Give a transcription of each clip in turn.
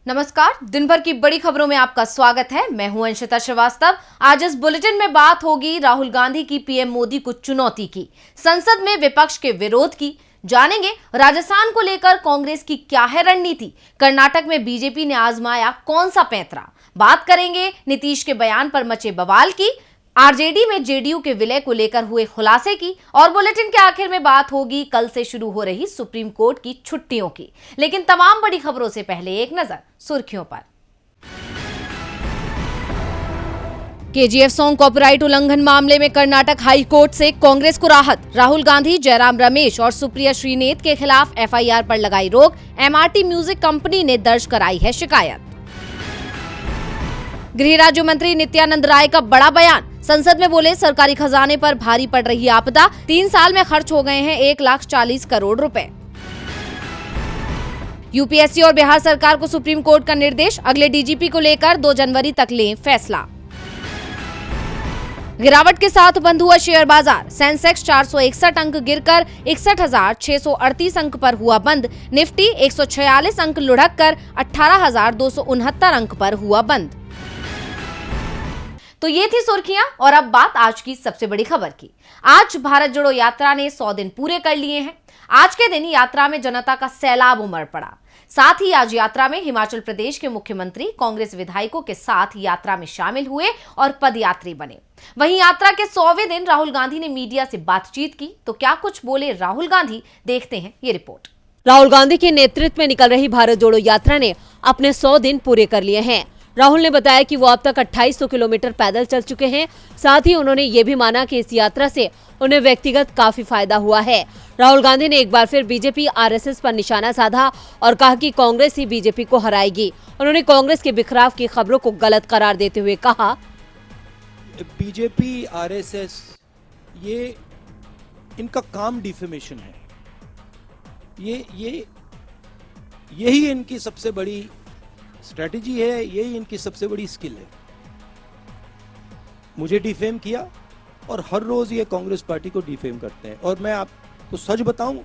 नमस्कार। दिन भर की बड़ी खबरों में आपका स्वागत है। मैं हूं अंशिता श्रीवास्तव। आज इस बुलेटिन में बात होगी राहुल गांधी की पीएम मोदी को चुनौती की, संसद में विपक्ष के विरोध की, जानेंगे राजस्थान को लेकर कांग्रेस की क्या है रणनीति, कर्नाटक में बीजेपी ने आजमाया कौन सा पैंतरा, बात करेंगे नीतीश के बयान पर मचे बवाल की, आरजेडी में जेडीयू के विलय को लेकर हुए खुलासे की, और बुलेटिन के आखिर में बात होगी कल से शुरू हो रही सुप्रीम कोर्ट की छुट्टियों की। लेकिन तमाम बड़ी खबरों से पहले एक नजर सुर्खियों पर। केजीएफ सॉन्ग कॉपीराइट उल्लंघन मामले में कर्नाटक हाई कोर्ट से कांग्रेस को राहत। राहुल गांधी, जयराम रमेश और सुप्रिया श्रीनेत के खिलाफ एफआईआर पर लगाई रोक। एमआरटी म्यूजिक कंपनी ने दर्ज कराई है शिकायत। गृह राज्य मंत्री नित्यानंद राय का बड़ा बयान, संसद में बोले सरकारी खजाने पर भारी पड़ रही आपदा, 3 साल में खर्च हो गए हैं 1,40 करोड़ रुपए। यूपीएससी और बिहार सरकार को सुप्रीम कोर्ट का निर्देश, अगले डीजीपी को लेकर 2 जनवरी तक लें फैसला। गिरावट के साथ बंद हुआ शेयर बाजार, सेंसेक्स 461 अंक गिरकर 61,638 अंक पर हुआ बंद। निफ्टी 146 अंक लुढ़क कर 18,269 अंक पर हुआ बंद। तो ये थी सुर्खियां और अब बात आज की सबसे बड़ी खबर की। आज भारत जोड़ो यात्रा ने 100 दिन पूरे कर लिए हैं। आज के दिन यात्रा में जनता का सैलाब उमड़ पड़ा। साथ ही आज यात्रा में हिमाचल प्रदेश के मुख्यमंत्री कांग्रेस विधायकों के साथ यात्रा में शामिल हुए और पदयात्री बने। वहीं यात्रा के 100वें दिन राहुल गांधी ने मीडिया से बातचीत की, तो क्या कुछ बोले राहुल गांधी, देखते हैं ये रिपोर्ट। राहुल गांधी के नेतृत्व में निकल रही भारत जोड़ो यात्रा ने अपने 100 दिन पूरे कर लिए हैं। राहुल ने बताया कि वो अब तक 2800 किलोमीटर पैदल चल चुके हैं। साथ ही उन्होंने ये भी माना कि इस यात्रा से उन्हें व्यक्तिगत काफी फायदा हुआ है। राहुल गांधी ने एक बार फिर बीजेपी आरएसएस पर निशाना साधा और कहा कि कांग्रेस ही बीजेपी को हराएगी। उन्होंने कांग्रेस के बिखराव की खबरों को गलत करार देते हुए कहा, बीजेपी आरएसएस ये इनका काम डिफेमेशन है। यही इनकी सबसे बड़ी स्ट्रेटेजी है, यही इनकी सबसे बड़ी स्किल है। मुझे डिफेम किया और हर रोज ये कांग्रेस पार्टी को डिफेम करते हैं। और मैं आपको सच बताऊं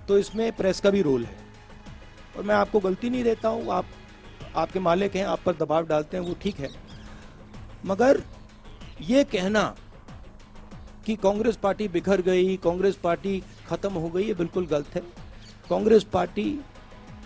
तो इसमें प्रेस का भी रोल है और मैं आपको गलती नहीं देता हूं। आप आपके मालिक हैं, आप पर दबाव डालते हैं, वो ठीक है, मगर ये कहना कि कांग्रेस पार्टी बिखर गई, कांग्रेस पार्टी खत्म हो गई, ये बिल्कुल गलत है। कांग्रेस पार्टी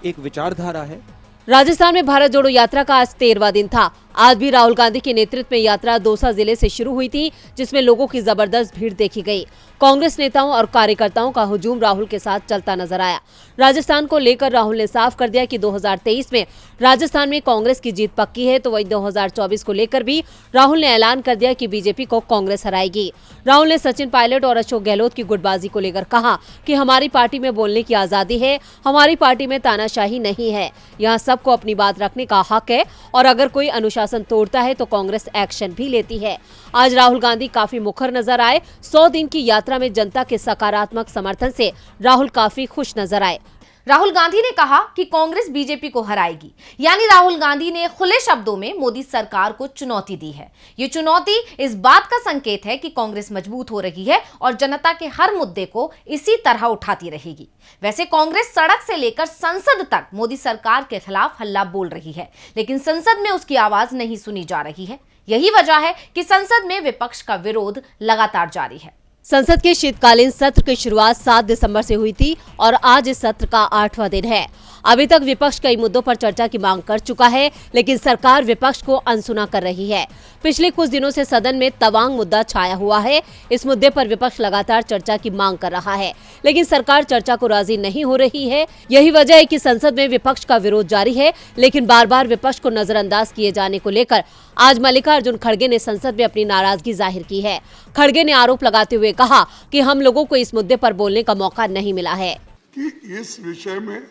एक विचारधारा है। राजस्थान में भारत जोड़ो यात्रा का आज 13वां दिन था। आज भी राहुल गांधी के नेतृत्व में यात्रा दौसा जिले से शुरू हुई थी, जिसमें लोगों की जबरदस्त भीड़ देखी गई। कांग्रेस नेताओं और कार्यकर्ताओं का हुजूम राहुल के साथ चलता नजर आया। राजस्थान को लेकर राहुल ने साफ कर दिया कि 2023 में राजस्थान में कांग्रेस की जीत पक्की है, तो वही 2024 को लेकर भी राहुल ने ऐलान कर दिया कि बीजेपी को कांग्रेस हराएगी। राहुल ने सचिन पायलट और अशोक गहलोत की गुटबाजी को लेकर कहा कि हमारी पार्टी में बोलने की आजादी है, हमारी पार्टी में तानाशाही नहीं है, यहाँ सबको अपनी बात रखने का हक है और अगर कोई अनुशासन तोड़ता है तो कांग्रेस एक्शन भी लेती है। आज राहुल गांधी काफी मुखर नजर आए। 100 दिन की यात्रा में जनता के सकारात्मक समर्थन से राहुल काफी खुश नजर आए। राहुल गांधी ने कहा कि कांग्रेस बीजेपी को हराएगी, यानी राहुल गांधी ने खुले शब्दों में मोदी सरकार को चुनौती दी है। ये चुनौती इस बात का संकेत है कि कांग्रेस मजबूत हो रही है और जनता के हर मुद्दे को इसी तरह उठाती रहेगी। वैसे कांग्रेस सड़क से लेकर संसद तक मोदी सरकार के खिलाफ हल्ला बोल रही है, लेकिन संसद में उसकी आवाज नहीं सुनी जा रही है। यही वजह है कि संसद में विपक्ष का विरोध लगातार जारी है। संसद के शीतकालीन सत्र की शुरुआत 7 दिसंबर से हुई थी और आज इस सत्र का 8वां दिन है। अभी तक विपक्ष कई मुद्दों पर चर्चा की मांग कर चुका है, लेकिन सरकार विपक्ष को अनसुना कर रही है। पिछले कुछ दिनों से सदन में तवांग मुद्दा छाया हुआ है। इस मुद्दे पर विपक्ष लगातार चर्चा की मांग कर रहा है, लेकिन सरकार चर्चा को राजी नहीं हो रही है। यही वजह है कि संसद में विपक्ष का विरोध जारी है, लेकिन बार बार विपक्ष को नजरअंदाज किए जाने को लेकर आज मल्लिकार्जुन खड़गे ने संसद में अपनी नाराजगी जाहिर की है। खड़गे ने आरोप लगाते हुए कहा कि हम लोगों को इस मुद्दे पर बोलने का मौका नहीं मिला है कि इस विषय में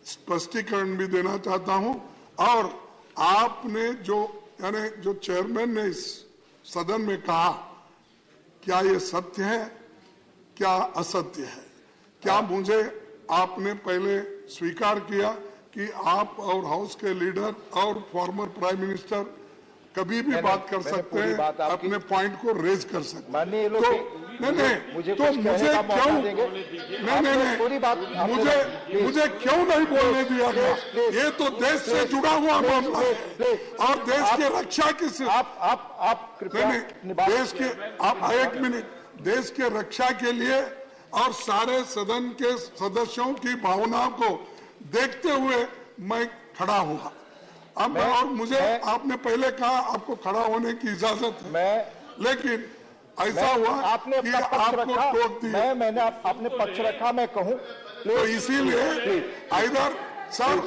स्पष्टीकरण भी देना चाहता हूं और आपने जो चेयरमैन ने इस सदन में कहा, क्या ये सत्य है, क्या असत्य है? क्या मुझे आपने पहले स्वीकार किया कि आप और हाउस के लीडर और फॉर्मर प्राइम मिनिस्टर कभी भी बात कर सकते हैं, अपने पॉइंट को रेज कर सकते हैं। माननीय लोग मुझे क्यों मुझे क्यों नहीं बोलने दिया गया? ये तो देश से जुड़ा हुआ मामला है और देश की रक्षा की देश के आप एक मिनट, देश के रक्षा के लिए और सारे सदन के सदस्यों की भावनाओं को देखते हुए मैं खड़ा हुआ। अब और मुझे आपने पहले कहा आपको खड़ा होने की इजाजत है, लेकिन ऐसा हुआ आपने कि आपको टोक दिया। मैंने आपने पक्ष रखा, मैं कहूं तो इसीलिए either sir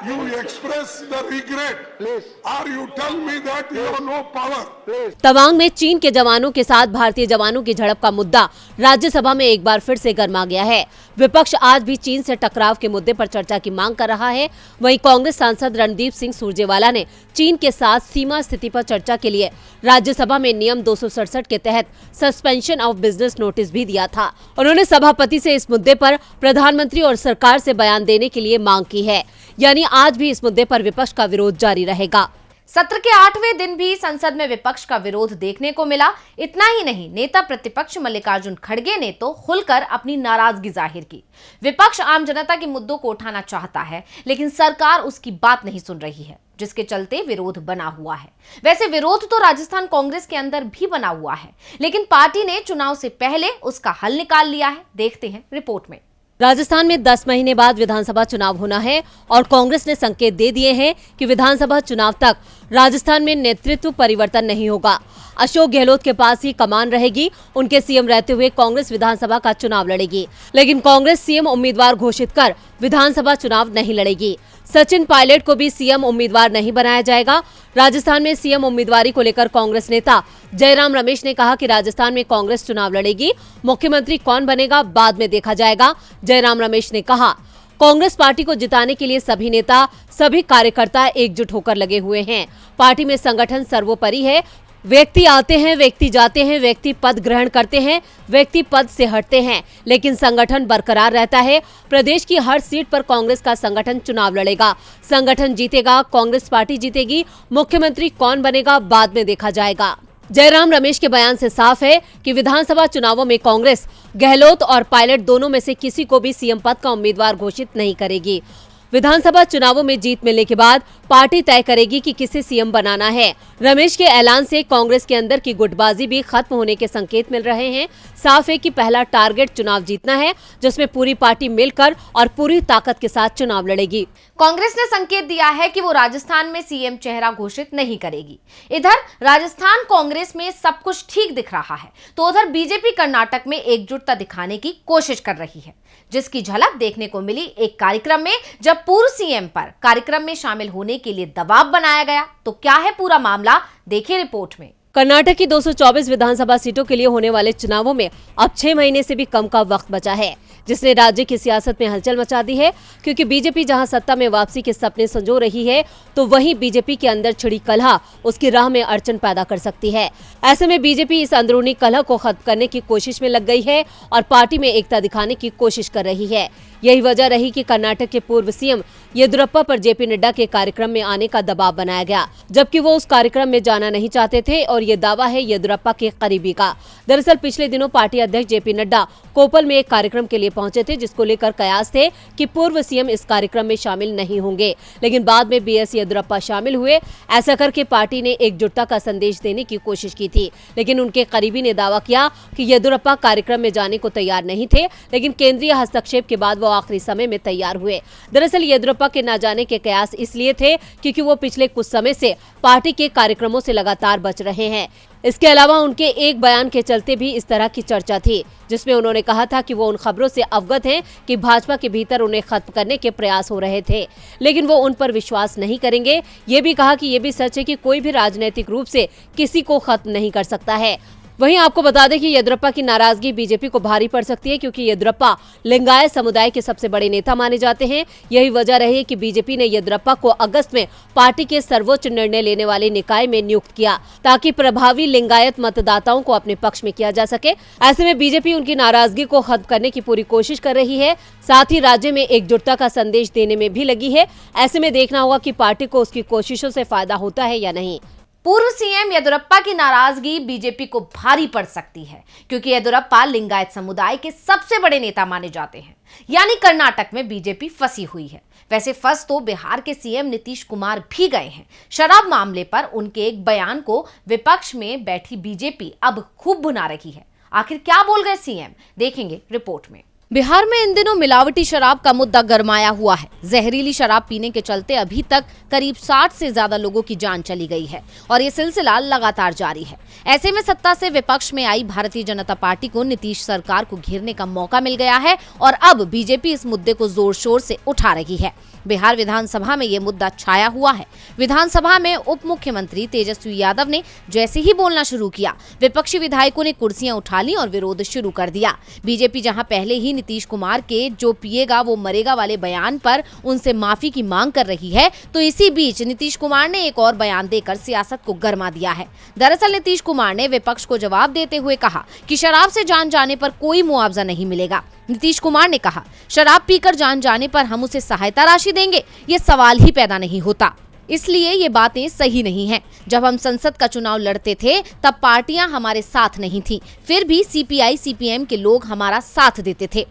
you express the regret और you tell me that you have no power. Tawang में चीन के जवानों के साथ भारतीय जवानों की झड़प का मुद्दा राज्यसभा में एक बार फिर से गर्मा गया है। विपक्ष आज भी चीन से टकराव के मुद्दे पर चर्चा की मांग कर रहा है। वहीं कांग्रेस सांसद रणदीप सिंह सुरजेवाला ने चीन के साथ सीमा स्थिति पर चर्चा के लिए राज्यसभा में नियम 267 के तहत सस्पेंशन ऑफ बिजनेस नोटिस भी दिया था। उन्होंने सभापति से इस मुद्दे पर प्रधानमंत्री और सरकार से बयान देने के लिए मांग की है। यानी आज भी इस मुद्दे पर विपक्ष का विरोध जारी रहेगा। सत्र के 8वें दिन भी संसद में विपक्ष का विरोध देखने को मिला। इतना ही नहीं, नेता प्रतिपक्ष मल्लिकार्जुन खड़गे ने तो खुलकर अपनी नाराजगी जाहिर की। विपक्ष आम जनता के मुद्दों को उठाना चाहता है, लेकिन सरकार उसकी बात नहीं सुन रही है, जिसके चलते विरोध बना हुआ है। वैसे विरोध तो राजस्थान कांग्रेस के अंदर भी बना हुआ है, लेकिन पार्टी ने चुनाव से पहले उसका हल निकाल लिया है। देखते हैं रिपोर्ट में। राजस्थान में 10 महीने बाद विधानसभा चुनाव होना है और कांग्रेस ने संकेत दे दिए हैं कि विधानसभा चुनाव तक राजस्थान में नेतृत्व परिवर्तन नहीं होगा। अशोक गहलोत के पास ही कमान रहेगी। उनके सीएम रहते हुए कांग्रेस विधानसभा का चुनाव लड़ेगी, लेकिन कांग्रेस सीएम उम्मीदवार घोषित कर विधानसभा चुनाव नहीं लड़ेगी। सचिन पायलट को भी सीएम उम्मीदवार नहीं बनाया जाएगा। राजस्थान में सीएम उम्मीदवारी को लेकर कांग्रेस नेता जयराम रमेश ने कहा कि राजस्थान में कांग्रेस चुनाव लड़ेगी, मुख्यमंत्री कौन बनेगा बाद में देखा जाएगा। जयराम रमेश ने कहा, कांग्रेस पार्टी को जिताने के लिए सभी नेता, सभी कार्यकर्ता एकजुट होकर लगे हुए हैं। पार्टी में संगठन सर्वोपरि है। व्यक्ति आते हैं, व्यक्ति जाते हैं, व्यक्ति पद ग्रहण करते हैं, व्यक्ति पद से हटते हैं, लेकिन संगठन बरकरार रहता है। प्रदेश की हर सीट पर कांग्रेस का संगठन चुनाव लड़ेगा। संगठन जीतेगा, कांग्रेस पार्टी जीतेगी। मुख्यमंत्री कौन बनेगा बाद में देखा जाएगा। जयराम रमेश के बयान से साफ है कि विधानसभा चुनावों में कांग्रेस गहलोत और पायलट दोनों में से किसी को भी सीएम पद का उम्मीदवार घोषित नहीं करेगी। विधानसभा चुनावों में जीत मिलने के बाद पार्टी तय करेगी कि किसे सीएम बनाना है। रमेश के ऐलान से कांग्रेस के अंदर की गुटबाजी भी खत्म होने के संकेत मिल रहे हैं। साफ है कि पहला टारगेट चुनाव जीतना है, जिसमें पूरी पार्टी मिलकर और पूरी ताकत के साथ चुनाव लड़ेगी। कांग्रेस ने संकेत दिया है कि वो राजस्थान में सीएम चेहरा घोषित नहीं करेगी। इधर राजस्थान कांग्रेस में सब कुछ ठीक दिख रहा है, तो उधर बीजेपी कर्नाटक में एकजुटता दिखाने की कोशिश कर रही है, जिसकी झलक देखने को मिली एक कार्यक्रम में, जब पूर्व सीएम पर कार्यक्रम में शामिल होने के लिए दबाव बनाया गया। तो क्या है पूरा मामला, देखिए रिपोर्ट में। कर्नाटक की 224 विधानसभा सीटों के लिए होने वाले चुनावों में अब 6 महीने से भी कम का वक्त बचा है, जिसने राज्य की सियासत में हलचल मचा दी है। क्योंकि बीजेपी जहां सत्ता में वापसी के सपने संजो रही है, तो वहीं बीजेपी के अंदर छिड़ी कलह उसकी राह में अड़चन पैदा कर सकती है। ऐसे में बीजेपी इस अंदरूनी कलह को खत्म करने की कोशिश में लग गई है और पार्टी में एकता दिखाने की कोशिश कर रही है। यही वजह रही कि कर्नाटक के पूर्व सीएम येदियुरप्पा पर जेपी नड्डा के कार्यक्रम में आने का दबाव बनाया गया, जबकि वो उस कार्यक्रम में जाना नहीं चाहते थे और ये दावा है येदियुरप्पा के करीबी का। दरअसल पिछले दिनों पार्टी अध्यक्ष जेपी नड्डा कोपल में एक कार्यक्रम के लिए पहुंचे थे, जिसको लेकर कयास थे कि पूर्व सीएम इस कार्यक्रम में शामिल नहीं होंगे, लेकिन बाद में बीएस येदियुरप्पा शामिल हुए। ऐसा करके पार्टी ने एकजुटता का संदेश देने की कोशिश की थी, लेकिन उनके करीबी ने दावा किया कि येदियुरप्पा कार्यक्रम में जाने को तैयार नहीं थे, लेकिन केंद्रीय हस्तक्षेप के बाद वो आखिरी समय में तैयार हुए। दरअसल येदियुरप्पा के न जाने के कयास इसलिए थे क्योंकि वो पिछले कुछ समय से पार्टी के कार्यक्रमों से लगातार बच रहे हैं। इसके अलावा उनके एक बयान के चलते भी इस तरह की चर्चा थी, जिसमें उन्होंने कहा था कि वो उन खबरों से अवगत हैं कि भाजपा के भीतर उन्हें खत्म करने के प्रयास हो रहे थे, लेकिन वो उन पर विश्वास नहीं करेंगे। ये भी कहा कि ये भी सच है कि कोई भी राजनीतिक रूप से किसी को खत्म नहीं कर सकता है। वहीं आपको बता दें कि येदियुरप्पा की नाराजगी बीजेपी को भारी पड़ सकती है, क्योंकि येदियुरप्पा लिंगायत समुदाय के सबसे बड़े नेता माने जाते हैं। यही वजह रही कि बीजेपी ने येदियुरप्पा को अगस्त में पार्टी के सर्वोच्च निर्णय लेने वाले निकाय में नियुक्त किया, ताकि प्रभावी लिंगायत मतदाताओं को अपने पक्ष में किया जा सके। ऐसे में बीजेपी उनकी नाराजगी को खत्म करने की पूरी कोशिश कर रही है, साथ ही राज्य में एकजुटता का संदेश देने में भी लगी है। ऐसे में देखना होगा कि पार्टी को उसकी कोशिशों से फायदा होता है या नहीं। पूर्व सीएम येदियुरप्पा की नाराजगी बीजेपी को भारी पड़ सकती है, क्योंकि येदियुरप्पा लिंगायत समुदाय के सबसे बड़े नेता माने जाते हैं। यानी कर्नाटक में बीजेपी फंसी हुई है। वैसे फंस तो बिहार के सीएम नीतीश कुमार भी गए हैं। शराब मामले पर उनके एक बयान को विपक्ष में बैठी बीजेपी अब खूब भुना रही है। आखिर क्या बोल गए सीएम, देखेंगे रिपोर्ट में। बिहार में इन दिनों मिलावटी शराब का मुद्दा गरमाया हुआ है। जहरीली शराब पीने के चलते अभी तक करीब 60 से ज्यादा लोगों की जान चली गई है और ये सिलसिला लगातार जारी है। ऐसे में सत्ता से विपक्ष में आई भारतीय जनता पार्टी को नीतीश सरकार को घेरने का मौका मिल गया है और अब बीजेपी इस मुद्दे को जोर शोर से उठा रही है। बिहार विधानसभा में ये मुद्दा छाया हुआ है। विधानसभा में उप मुख्यमंत्री तेजस्वी यादव ने जैसे ही बोलना शुरू किया, विपक्षी विधायकों ने कुर्सियां उठा ली और विरोध शुरू कर दिया। बीजेपी जहां पहले ही नीतीश कुमार के जो पिएगा वो मरेगा वाले बयान पर उनसे माफी की मांग कर रही है, तो इसी बीच नीतीश कुमार ने एक और बयान देकर सियासत को गरमा दिया है। दरअसल नीतीश कुमार ने विपक्ष को जवाब देते हुए कहा कि शराब से जान जाने पर कोई मुआवजा नहीं मिलेगा। नीतीश कुमार ने कहा, शराब पीकर जान जाने पर हम उसे सहायता राशि देंगे, ये सवाल ही पैदा नहीं होता। इसलिए ये बातें सही नहीं हैं। जब हम संसद का चुनाव लड़ते थे तब पार्टियां हमारे साथ नहीं थीं, फिर भी सीपीआई सीपीएम के लोग हमारा साथ देते थे।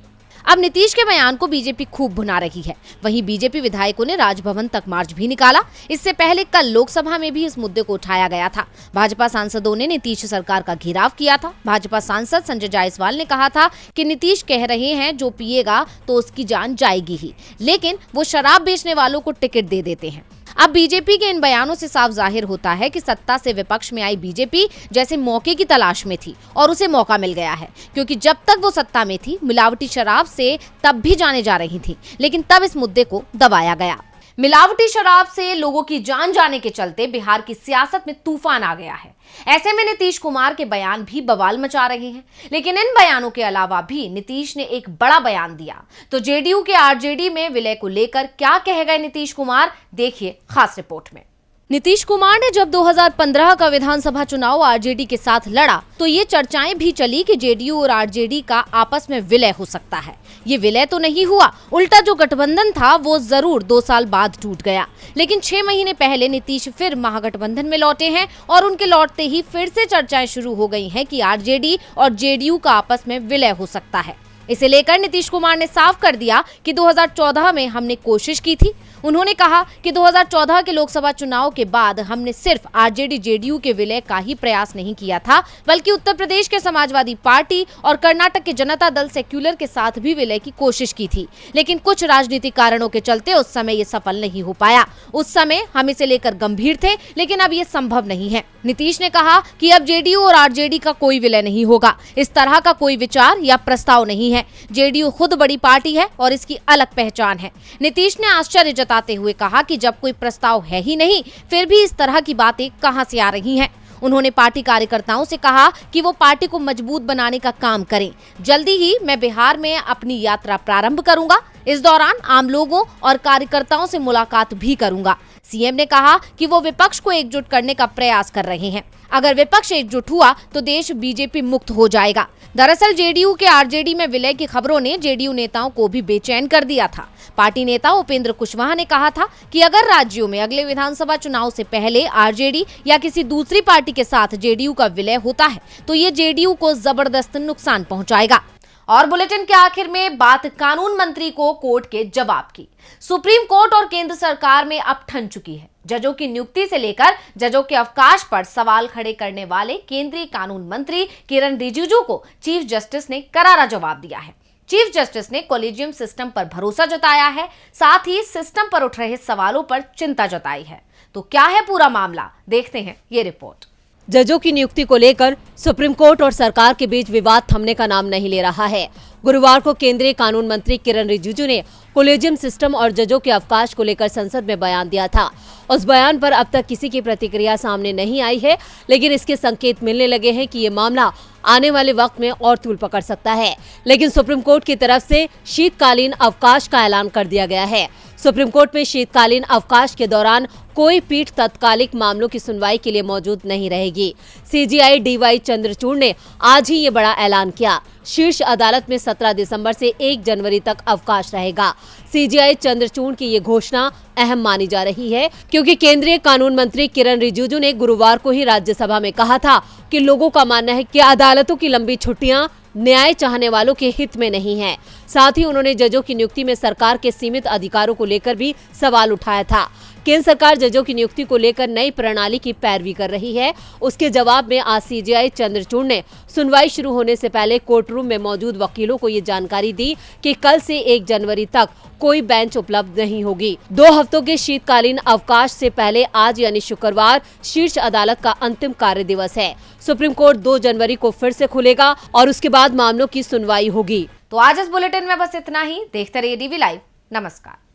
अब नीतीश के बयान को बीजेपी खूब भुना रही है। वहीं बीजेपी विधायकों ने राजभवन तक मार्च भी निकाला। इससे पहले कल लोकसभा में भी इस मुद्दे को उठाया गया था। भाजपा सांसदों ने नीतीश सरकार का घेराव किया था। भाजपा सांसद संजय जायसवाल ने कहा था कि नीतीश कह रहे हैं जो पिएगा तो उसकी जान जाएगी ही, लेकिन वो शराब बेचने वालों को टिकट दे देते हैं। अब बीजेपी के इन बयानों से साफ जाहिर होता है कि सत्ता से विपक्ष में आई बीजेपी जैसे मौके की तलाश में थी और उसे मौका मिल गया है, क्योंकि जब तक वो सत्ता में थी मिलावटी शराब से तब भी जाने जा रही थी, लेकिन तब इस मुद्दे को दबाया गया। मिलावटी शराब से लोगों की जान जाने के चलते बिहार की सियासत में तूफान आ गया है। ऐसे में नीतीश कुमार के बयान भी बवाल मचा रहे हैं। लेकिन इन बयानों के अलावा भी नीतीश ने एक बड़ा बयान दिया। तो जेडीयू के आरजेडी में विलय को लेकर क्या कह गए नीतीश कुमार, देखिए खास रिपोर्ट में। नीतीश कुमार ने जब 2015 का विधानसभा चुनाव आरजेडी के साथ लड़ा तो ये चर्चाएं भी चली कि जेडीयू और आरजेडी का आपस में विलय हो सकता है। ये विलय तो नहीं हुआ, उल्टा जो गठबंधन था वो जरूर 2 साल बाद टूट गया। लेकिन 6 महीने पहले नीतीश फिर महागठबंधन में लौटे हैं और उनके लौटते ही फिर से चर्चाएं शुरू हो गई हैं कि आरजेडी और जेडीयू का आपस में विलय हो सकता है। इसे लेकर नीतीश कुमार ने साफ कर दिया कि 2014 में हमने कोशिश की थी। उन्होंने कहा कि 2014 के लोकसभा चुनाव के बाद हमने सिर्फ आरजेडी जेडीयू के विलय का ही प्रयास नहीं किया था, बल्कि उत्तर प्रदेश के समाजवादी पार्टी और कर्नाटक के जनता दल सेक्युलर के साथ भी विलय की कोशिश की थी। लेकिन कुछ राजनीतिक कारणों के चलते उस समय ये सफल नहीं हो पाया। उस समय हम इसे लेकर गंभीर थे, लेकिन अब ये संभव नहीं है। नीतीश ने कहा कि अब जेडीयू और आरजेडी का कोई विलय नहीं होगा। इस तरह का कोई विचार या प्रस्ताव नहीं है। जेडीयू खुद बड़ी पार्टी है और इसकी अलग पहचान है। नीतीश ने आश्चर्य जताते हुए कहा कि जब कोई प्रस्ताव है ही नहीं, फिर भी इस तरह की बातें कहां से आ रही हैं। उन्होंने पार्टी कार्यकर्ताओं से कहा कि वो पार्टी को मजबूत बनाने का काम करें। जल्दी ही मैं बिहार में अपनी यात्रा प्रारंभ करूंगा। इस दौरान आम लोगों और कार्यकर्ताओं से मुलाकात भी करूंगा। सीएम ने कहा कि वो विपक्ष को एकजुट करने का प्रयास कर रहे हैं। अगर विपक्ष एकजुट हुआ तो देश बीजेपी मुक्त हो जाएगा। दरअसल जेडीयू के आरजेडी में विलय की खबरों ने जेडीयू नेताओं को भी बेचैन कर दिया था। पार्टी नेता उपेंद्र कुशवाहा ने कहा था कि अगर राज्यों में अगले विधानसभा चुनाव से पहले आरजेडी या किसी दूसरी पार्टी के साथ जेडीयू का विलय होता है तो ये जेडीयू को जबरदस्त नुकसान पहुंचाएगा। और बुलेटिन के आखिर में बात कानून मंत्री को कोर्ट के जवाब की। सुप्रीम कोर्ट और केंद्र सरकार में अब ठन चुकी है। जजों की नियुक्ति से लेकर जजों के अवकाश पर सवाल खड़े करने वाले केंद्रीय कानून मंत्री किरण रिजिजू को चीफ जस्टिस ने करारा जवाब दिया है। चीफ जस्टिस ने कॉलेजियम सिस्टम पर भरोसा जताया है, साथ ही सिस्टम पर उठ रहे सवालों पर चिंता जताई है। तो क्या है पूरा मामला, देखते हैं ये रिपोर्ट। जजों की नियुक्ति को लेकर सुप्रीम कोर्ट और सरकार के बीच विवाद थमने का नाम नहीं ले रहा है। गुरुवार को केंद्रीय कानून मंत्री किरण रिजिजू ने कॉलेजियम सिस्टम और जजों के अवकाश को लेकर संसद में बयान दिया था। उस बयान पर अब तक किसी की प्रतिक्रिया सामने नहीं आई है, लेकिन इसके संकेत मिलने लगे हैं कि ये मामला आने वाले वक्त में और तूल पकड़ सकता है। लेकिन सुप्रीम कोर्ट की तरफ से शीतकालीन अवकाश का ऐलान कर दिया गया है। सुप्रीम कोर्ट में शीतकालीन अवकाश के दौरान कोई पीठ तत्कालिक मामलों की सुनवाई के लिए मौजूद नहीं रहेगी। सीजीआई डीवाई चंद्रचूड़ ने आज ही ये बड़ा ऐलान किया। शीर्ष अदालत में 17 दिसंबर से 1 जनवरी तक अवकाश रहेगा। सीजेआई चंद्रचूड़ की ये घोषणा अहम मानी जा रही है क्योंकि केंद्रीय कानून मंत्री किरण रिजिजू ने गुरुवार को ही राज्यसभा में कहा था कि लोगों का मानना है कि अदालतों की लंबी छुट्टियां न्याय चाहने वालों के हित में नहीं है। साथ ही उन्होंने जजों की नियुक्ति में सरकार के सीमित अधिकारों को लेकर भी सवाल उठाया था। केंद्र सरकार जजों की नियुक्ति को लेकर नई प्रणाली की पैरवी कर रही है। उसके जवाब में आज सीजेआई चंद्रचूड़ ने सुनवाई शुरू होने से पहले कोर्ट रूम में मौजूद वकीलों को ये जानकारी दी कि कल से 1 जनवरी तक कोई बेंच उपलब्ध नहीं होगी। 2 हफ्तों के शीतकालीन अवकाश से पहले आज यानी शुक्रवार शीर्ष अदालत का अंतिम कार्य दिवस है। सुप्रीम कोर्ट 2 जनवरी को फिर से खुलेगा और उसके बाद मामलों की सुनवाई होगी। तो आज इस बुलेटिन में बस इतना ही। देखते रहिए डीवी लाइव। नमस्कार।